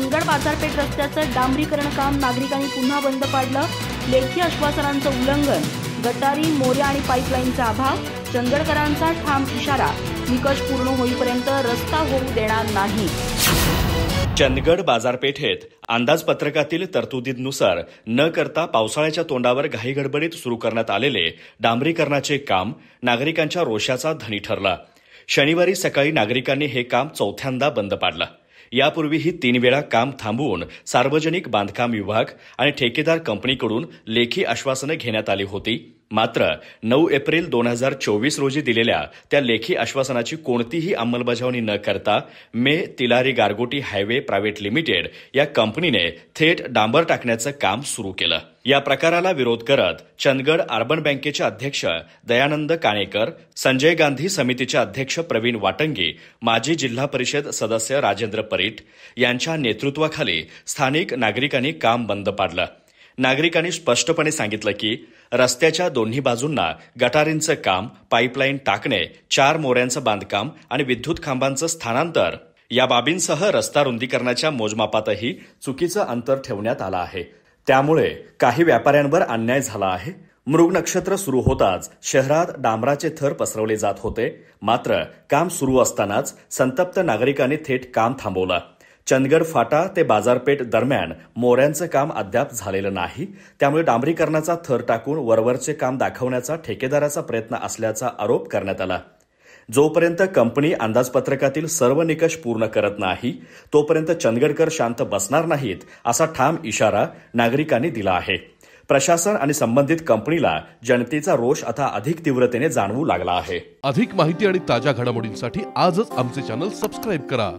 चंदगड बाजारपेठ रस्त्याचं डांबरीकरण काम नागरिकांनी पुन्हा बंद पाडलं। लेखी आश्वासनांचं उल्लंघन, गटारी, मोऱ्या आणि पाईपलाईनचा अभाव। चंदगडकरांचा ठाम इशारा, निकष पूर्ण होईपर्यंत रस्ता होऊ देणार नाही। चंदगड बाजारपेठेत अंदाजपत्रकातील तरतुदीनुसार न करता पावसाळ्याच्या तोंडावर घाईगडबडीत सुरू करण्यात आलेले डांबरीकरणाचे काम नागरिकांच्या रोषाचा धनी ठरला। शनिवारी सकाळी नागरिकांनी हे काम चौथ्यांदा बंद पाडलं। यापूर्वीही 3 वेळा काम थांबवून सार्वजनिक बांधकाम विभाग आणि ठेकेदार कंपनीकडून लेखी आश्वासनं घेण्यात आली होती। मात्र 9 एप्रिल 2024 रोजी दिलेल्या त्या लेखी आश्वासनाची कोणतीही अंमलबजावणी न करता तिलारी गारगोटी हायवे प्रायव्हेट लिमिटेड या कंपनीने थेट डांबर टाकण्याचं काम सुरू केलं। या प्रकाराला विरोध करत चंदगड अर्बन बँकेचे अध्यक्ष दयानंद काणेकर, संजय गांधी समितीचे अध्यक्ष प्रवीण वाटंगी, माजी जिल्हा परिषद सदस्य राजेंद्र परीट यांच्या नेतृत्वाखाली स्थानिक नागरिकांनी काम बंद पाडलं। नागरिकांनी स्पष्टपणे सांगितलं की रस्त्याच्या दोन्ही बाजूंना गटारींचं काम, पाईपलाईन टाकणे, 4 मोऱ्यांचं बांधकाम आणि विद्युत खांबांचं स्थानांतर या बाबींसह रस्ता रुंदीकरणाच्या मोजमापातही चुकीचं अंतर ठेवण्यात आलं आहे। त्यामुळे काही व्यापाऱ्यांवर अन्याय झाला आहे। मृग नक्षत्र सुरू होताच शहरात डांबराचे थर पसरवले जात होते। मात्र काम सुरू असतानाच संतप्त नागरिकांनी थेट काम थांबवलं। चंदगड फाटा ते बाजारपेठ दरम्यान मोऱ्यांचं काम अद्याप झालेलं नाही। त्यामुळे डांबरीकरणाचा थर टाकून वरवरचे काम दाखवण्याचा ठेकेदाराचा प्रयत्न असल्याचा आरोप करण्यात आला। जोपर्यंत कंपनी अंदाजपत्रकातील सर्व निकष पूर्ण करत नाही तोपर्यंत चंदगडकर शांत बसणार नाहीत, असा ठाम इशारा नागरिकांनी दिला आहे। प्रशासन आणि संबंधित कंपनीला जनतेचा रोष आता अधिक तीव्रतेने जाणवू लागला आहे। अधिक माहिती आणि ताज्या घडामोडींसाठी आजच आमचे चॅनल सबस्क्राइब करा।